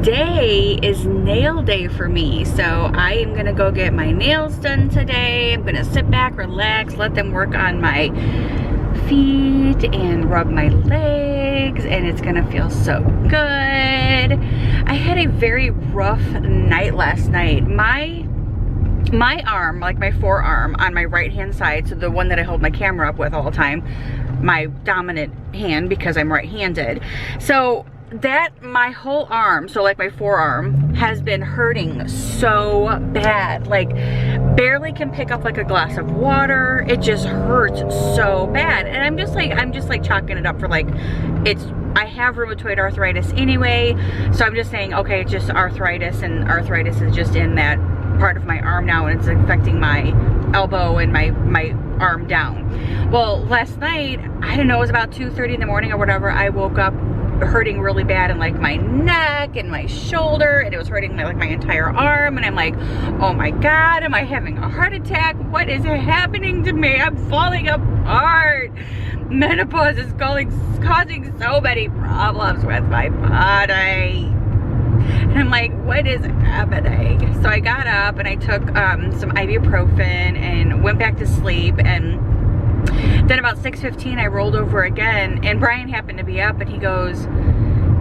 today is nail day for me. So I am gonna go get my nails done today. I'm gonna sit back, relax, let them work on my feet and rub my legs, and it's gonna feel so good. I had a very rough night last night. My arm, like my forearm on my right hand side, so the one that I hold my camera up with all the time, my dominant hand because I'm right-handed. So that my whole arm, so like my forearm, has been hurting so bad. Like barely can pick up like a glass of water. It just hurts so bad. And I'm just like chalking it up for like, I have rheumatoid arthritis anyway. So I'm just saying, okay, it's just arthritis, and arthritis is just in that part of my arm now, and it's affecting my elbow and my arm down. Well, last night, I don't know, it was about 2:30 in the morning or whatever, I woke up hurting really bad in like my neck and my shoulder, and it was hurting like my entire arm, and I'm like, oh my god, am I having a heart attack? What is happening to me? I'm falling apart. Menopause is causing so many problems with my body. And I'm like, what is happening? So I got up and I took some ibuprofen and went back to sleep, and then about 6:15 I rolled over again, and Brian happened to be up, and he goes,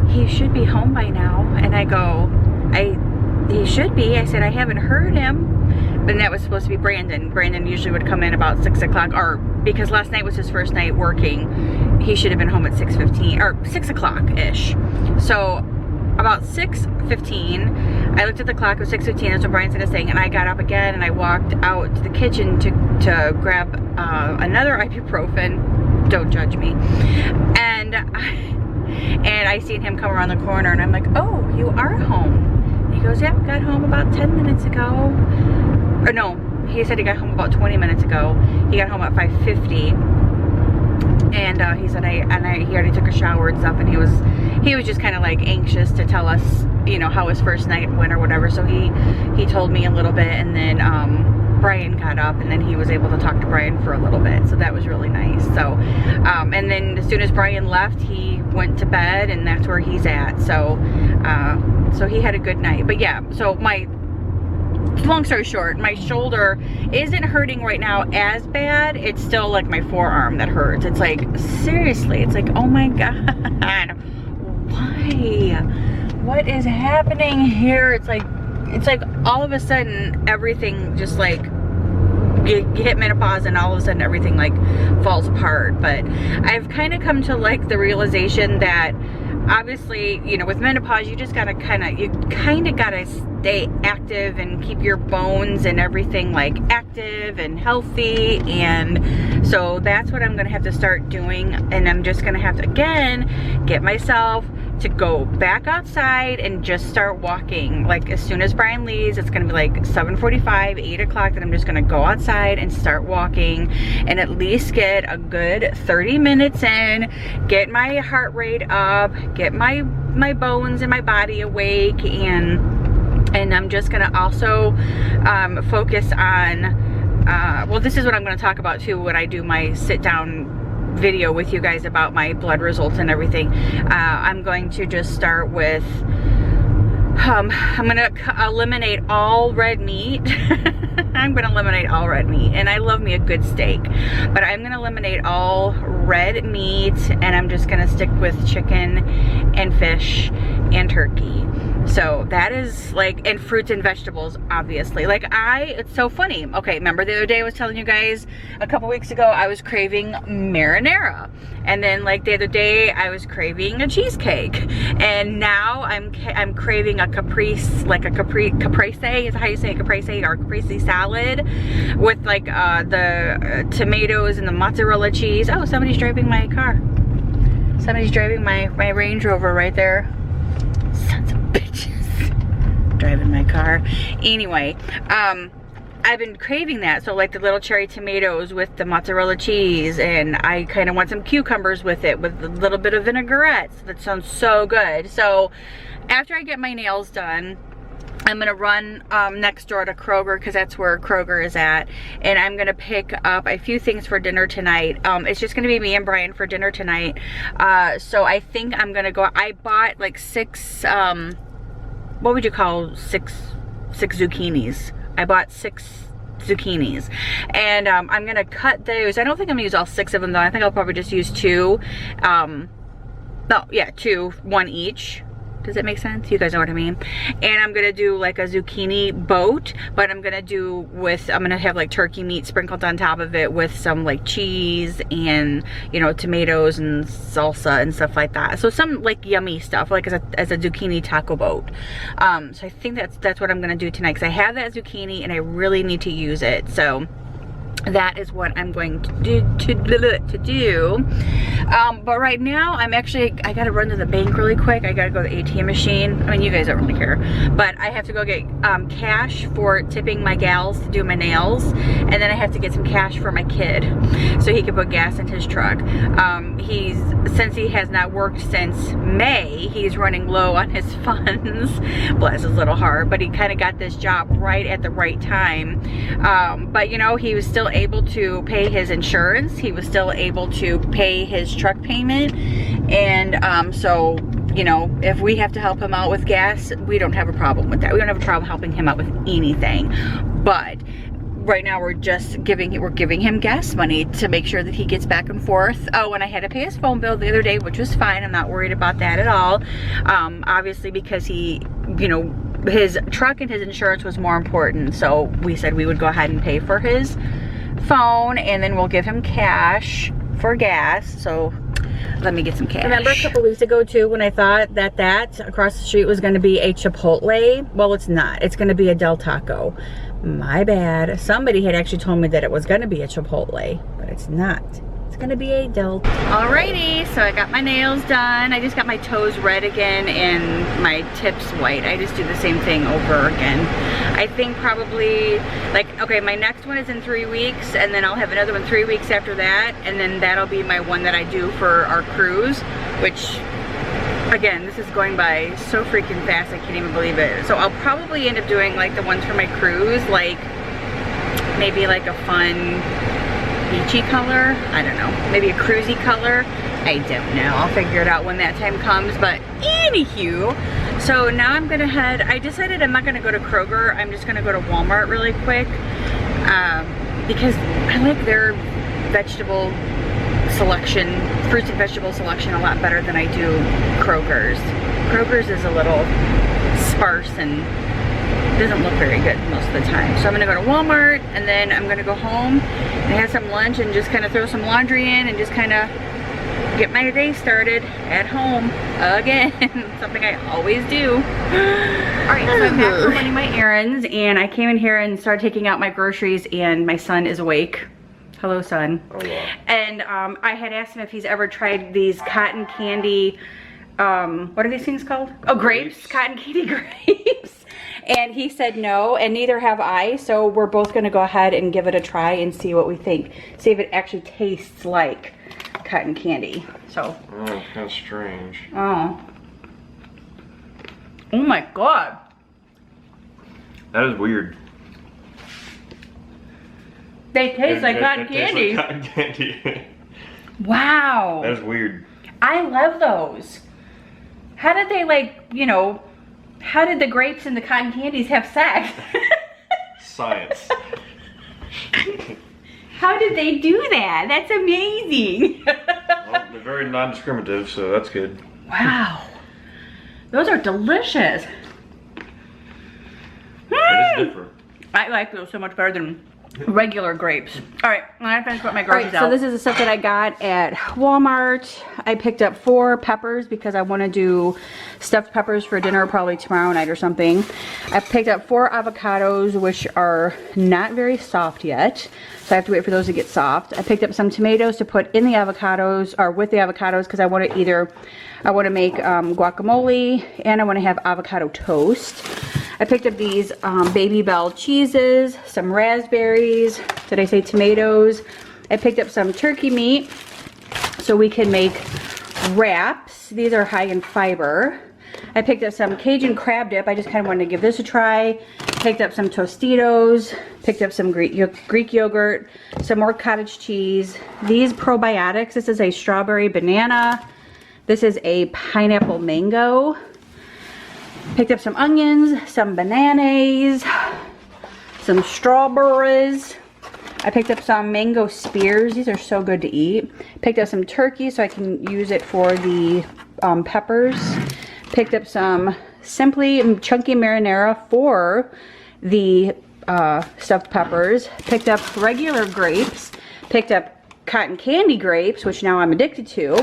he should be home by now. And I go, he should be. I said, I haven't heard him. But that was supposed to be Brandon. Brandon usually would come in about 6 o'clock, or because last night was his first night working, he should have been home at 6:15 or 6 o'clock-ish. So about 6:15, I looked at the clock, it was 6:15, that's what Brian said his thing, and I got up again and I walked out to the kitchen to grab another ibuprofen. Don't judge me. And I seen him come around the corner, and I'm like, oh, you are home. And he goes, yeah, got home about 10 minutes ago. Or no, he said he got home about 20 minutes ago. He got home at 5:50. And he said he already took a shower and stuff, and he was just kind of like anxious to tell us, you know, how his first night went or whatever. So he told me a little bit, and then Brian got up, and then he was able to talk to Brian for a little bit, so that was really nice. So and then as soon as Brian left, he went to bed, and that's where he's at. So so he had a good night. But yeah, so long story short, my shoulder isn't hurting right now as bad. It's still like my forearm that hurts. It's like, seriously, it's like, oh my god, why? What is happening here? It's like all of a sudden everything just like, you hit menopause and all of a sudden everything like falls apart. But I've kind of come to like the realization that obviously, you know, with menopause, you just gotta you kind of gotta stay active and keep your bones and everything like active and healthy. And so that's what I'm gonna have to start doing. And I'm just gonna have to, again, get myself to go back outside and just start walking. Like as soon as Brian leaves, it's gonna be like 7:45, 8 o'clock, that I'm just gonna go outside and start walking, and at least get a good 30 minutes in, get my heart rate up, get my bones and my body awake, and I'm just gonna also focus on well, this is what I'm gonna talk about too when I do my sit down video with you guys about my blood results and everything. I'm going to just start with I'm gonna eliminate all red meat. I'm gonna eliminate all red meat, and I love me a good steak, but I'm gonna eliminate all red meat, and I'm just gonna stick with chicken and fish and turkey. So that is like, and fruits and vegetables, obviously. Like it's so funny. Okay, remember the other day I was telling you guys a couple weeks ago I was craving marinara, and then like the other day I was craving a cheesecake, and now I'm craving a caprese, like a caprese, is how you say it, caprese, or caprese salad with like the tomatoes and the mozzarella cheese. Oh, somebody's driving my car. Somebody's driving my Range Rover right there. Sons of bitches. Driving my car. Anyway, I've been craving that. So like the little cherry tomatoes with the mozzarella cheese, and I kind of want some cucumbers with it, with a little bit of vinaigrette. So that sounds so good. So after I get my nails done, I'm gonna run next door to Kroger, because that's where Kroger is at, and I'm gonna pick up a few things for dinner tonight. It's just gonna be me and Brian for dinner tonight. So I think I'm gonna go, I bought like 6 what would you call six zucchinis. I bought 6 zucchinis, and I'm gonna cut those. I don't think I'm gonna use all 6 of them though. I think I'll probably just use 2. No, yeah, 2, 1 each. Does that make sense? You guys know what I mean. And I'm gonna do like a zucchini boat, but I'm gonna have like turkey meat sprinkled on top of it with some like cheese and, you know, tomatoes and salsa and stuff like that. So some like yummy stuff, like as a zucchini taco boat. So I think that's what I'm gonna do tonight, because I have that zucchini and I really need to use it. So that is what I'm going to do. But right now I gotta run to the bank really quick. I gotta go to the ATM machine. I mean, you guys don't really care, but I have to go get cash for tipping my gals to do my nails, and then I have to get some cash for my kid so he can put gas in his truck. Since he has not worked since May, he's running low on his funds. Bless his little heart, but he kind of got this job right at the right time. But you know, he was still able to pay his insurance. He was still able to pay his truck payment. And so, you know, if we have to help him out with gas, we don't have a problem with that. We don't have a problem helping him out with anything. But right now we're giving him gas money to make sure that he gets back and forth. Oh, and I had to pay his phone bill the other day, which was fine. I'm not worried about that at all. Obviously, because he, you know, his truck and his insurance was more important. So we said we would go ahead and pay for his phone, and then we'll give him cash for gas. So let me get some cash. Remember a couple weeks ago too, when I thought that across the street was going to be a Chipotle? Well, it's not. It's going to be a Del Taco. My bad. Somebody had actually told me that it was going to be a Chipotle, but it's not. It's going to be a Del Taco. Alrighty, so I got my nails done. I just got my toes red again and my tips white. I just do the same thing over again. I think probably, like, okay, my next one is in 3 weeks, and then I'll have another one 3 weeks after that, and then that'll be my one that I do for our cruise, which, again, this is going by so freaking fast, I can't even believe it. So I'll probably end up doing like the ones for my cruise, like maybe like a fun beachy color. I don't know, maybe a cruisy color. I don't know, I'll figure it out when that time comes. But anywho, so now I'm gonna head, I decided I'm not gonna go to Kroger, I'm just gonna go to Walmart really quick, because I like their vegetable selection, fruits and vegetable selection, a lot better than I do Kroger's. Kroger's is a little sparse and doesn't look very good most of the time. So I'm gonna go to Walmart, and then I'm gonna go home and have some lunch and just kind of throw some laundry in and just kind of get my day started at home again. Something I always do. Alright, so I'm back from running my errands, and I came in here and started taking out my groceries, and my son is awake. Hello, son. Oh, yeah. And I had asked him if he's ever tried these cotton candy, what are these things called? Oh, grapes, cotton candy grapes. And he said no, and neither have I. So we're both gonna go ahead and give it a try and see what we think. See if it actually tastes like cotton candy. So. Oh, kind of strange. Oh. Oh my God. That is weird. They taste like cotton candy. Like cotton candy. Wow. That is weird. I love those. How did they, like, you know, how did the grapes and the cotton candies have sex? Science. How did they do that? That's amazing. Well, they're very non-discriminative, so that's good. Wow. Those are delicious. It is different. I like those so much better than regular grapes. All right, I finished putting my groceries out. So this is the stuff that I got at Walmart. I picked up 4 peppers because I want to do stuffed peppers for dinner probably tomorrow night or something. I picked up 4 avocados, which are not very soft yet, so I have to wait for those to get soft. I picked up some tomatoes to put in the avocados, or with the avocados, because I want to make guacamole, and I want to have avocado toast. I picked up these Baby Bell cheeses, some raspberries, did I say tomatoes? I picked up some turkey meat so we can make wraps. These are high in fiber. I picked up some Cajun crab dip. I just kind of wanted to give this a try. Picked up some Tostitos. Picked up some Greek yogurt. Some more cottage cheese. These probiotics. This is a strawberry banana. This is a pineapple mango. Picked up some onions, some bananas, some strawberries. I picked up some mango spears. These are so good to eat. Picked up some turkey so I can use it for the peppers. Picked up some Simply chunky marinara for the stuffed peppers. Picked up regular grapes. Picked up cotton candy grapes, which now I'm addicted to.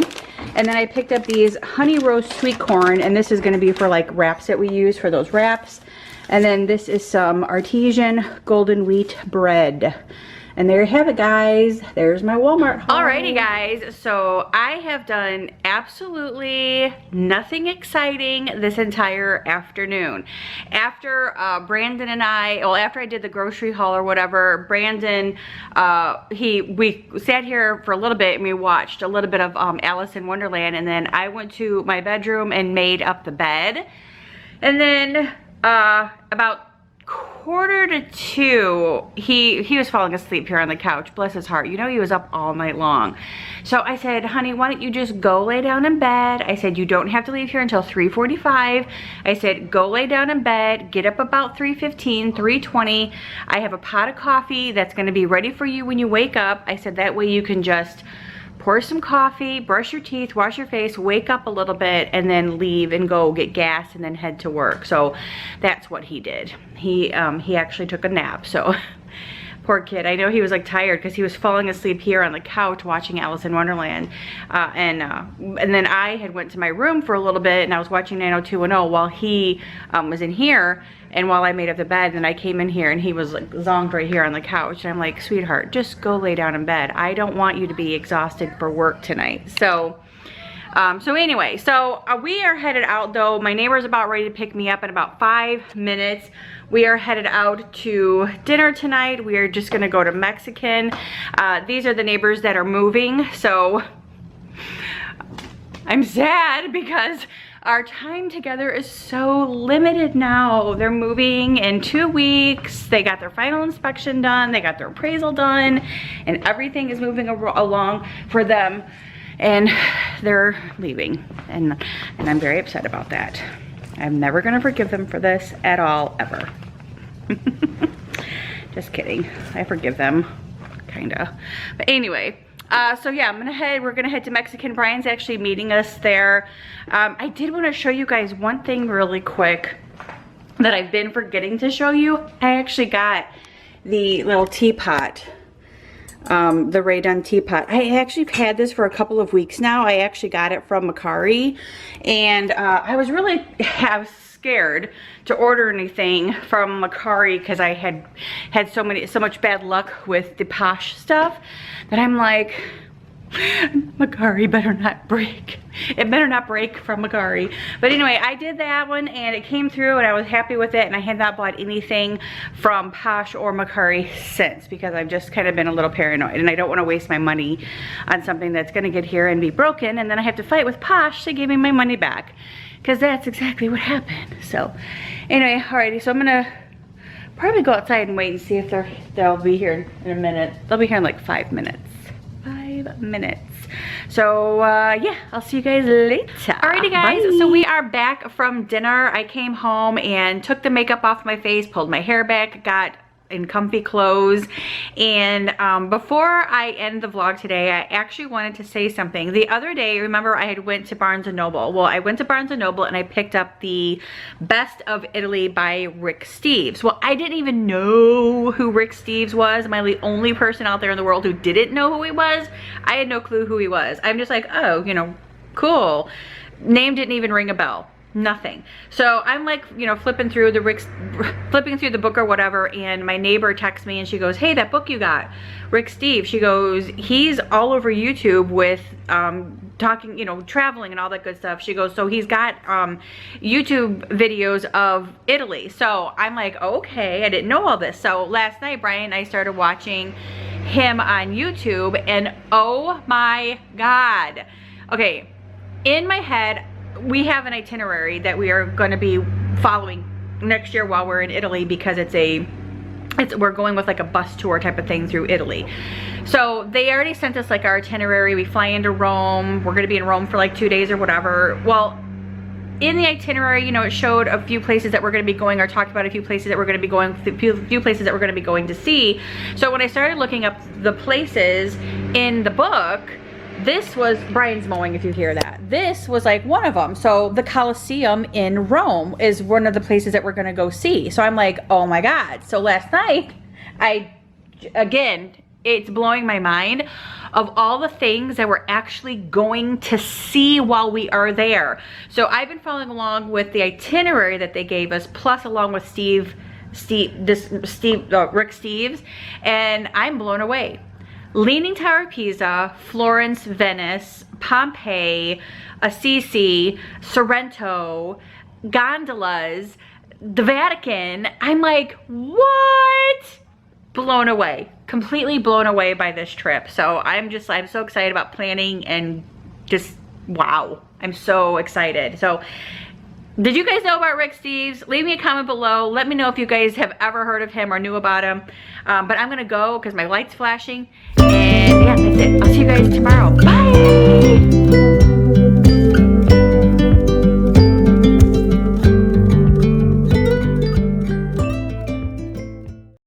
And then I picked up these honey roast sweet corn, and this is going to be for like wraps that we use for those wraps. And then this is some artesian golden wheat bread. And there you have it, guys. There's my Walmart haul. Alrighty, guys. So I have done absolutely nothing exciting this entire afternoon. After Brandon and after I did the grocery haul or whatever, Brandon, we sat here for a little bit and we watched a little bit of Alice in Wonderland. And then I went to my bedroom and made up the bed. And then about 1:45, he was falling asleep here on the couch, bless his heart. You know, he was up all night long. So I said, honey, why don't you just go lay down in bed? I said, you don't have to leave here until 3:45. I said, go lay down in bed, get up about 3:15, 3:20. I have a pot of coffee that's gonna be ready for you when you wake up. I said, that way you can just pour some coffee, brush your teeth, wash your face, wake up a little bit, and then leave and go get gas and then head to work. So that's what he did. He actually took a nap. So poor kid. I know he was like tired because he was falling asleep here on the couch watching Alice in Wonderland. And then I had went to my room for a little bit and I was watching 90210 while he was in here. And while I made up the bed, and I came in here and he was like zonked right here on the couch. And I'm like, sweetheart, just go lay down in bed. I don't want you to be exhausted for work tonight. So anyway, we are headed out though. My neighbor's about ready to pick me up in about 5 minutes. We are headed out to dinner tonight. We are just gonna go to Mexican. These are the neighbors that are moving. So I'm sad because our time together is so limited now. They're moving in 2 weeks. They got their final inspection done. They got their appraisal done, and everything is moving along for them. And they're leaving, and I'm very upset about that. I'm never gonna forgive them for this at all, ever. Just kidding. I forgive them, kinda. But anyway. So yeah, we're gonna head to Mexican. Brian's actually meeting us there. I did want to show you guys one thing really quick that I've been forgetting to show you. I actually got the little teapot, the Ray Dunn teapot. I actually have had this for a couple of weeks now. I actually got it from Macari, and I was really scared to order anything from Macari because I had so much bad luck with the Posh stuff that I'm like, Macari better not break. It better not break from Macari. But anyway, I did that one and it came through and I was happy with it, and I had not bought anything from Posh or Macari since because I've just kind of been a little paranoid and I don't want to waste my money on something that's going to get here and be broken and then I have to fight with Posh to give me my money back, because that's exactly what happened. So anyway, alrighty, so I'm gonna probably go outside and wait and see if they'll be here in a minute. They'll be here in like 5 minutes. 5 minutes. So yeah, I'll see you guys later. Alrighty guys, bye. So we are back from dinner. I came home and took the makeup off my face, pulled my hair back, got in comfy clothes, and before I end the vlog today, I actually wanted to say something. The other day, remember I had went to Barnes & Noble. Well, I went to Barnes & Noble and I picked up the Best of Italy by Rick Steves. Well, I didn't even know who Rick Steves was. Am I the only person out there in the world who didn't know who he was? I had no clue who he was. I'm just like, oh, you know, cool. Name didn't even ring a bell. Nothing. So I'm like, you know, flipping through the book or whatever, and my neighbor texts me and she goes, hey, that book you got, Rick Steves, she goes, he's all over YouTube with talking, you know, traveling and all that good stuff. She goes, so he's got YouTube videos of Italy. So I'm like, okay, I didn't know all this. So last night Brian and I started watching him on YouTube, and oh my God. Okay, in my head we have an itinerary that we are going to be following next year while we're in Italy, because we're going with like a bus tour type of thing through Italy. So they already sent us like our itinerary. We fly into Rome. We're going to be in Rome for like 2 days or whatever. Well, in the itinerary, you know, it showed a few places that we're going to be going, or talked about a few places that we're going to be going, few places that we're going to be going to see. So when I started looking up the places in the book, this was, Brian's mowing if you hear that, this was like one of them. So the Colosseum in Rome is one of the places that we're going to go see. So I'm like, oh my God. So last night, again, it's blowing my mind of all the things that we're actually going to see while we are there. So I've been following along with the itinerary that they gave us, plus along with Rick Steves, and I'm blown away. Leaning Tower of Pisa, Florence, Venice, Pompeii, Assisi, Sorrento, gondolas, the Vatican. I'm like, what? Blown away, completely blown away by this trip. So I'm so excited about planning, and just wow, I'm so excited. So did you guys know about Rick Steves? Leave me a comment below. Let me know if you guys have ever heard of him or knew about him. But I'm gonna go because my light's flashing, and yeah, that's it. I'll see you guys tomorrow. Bye.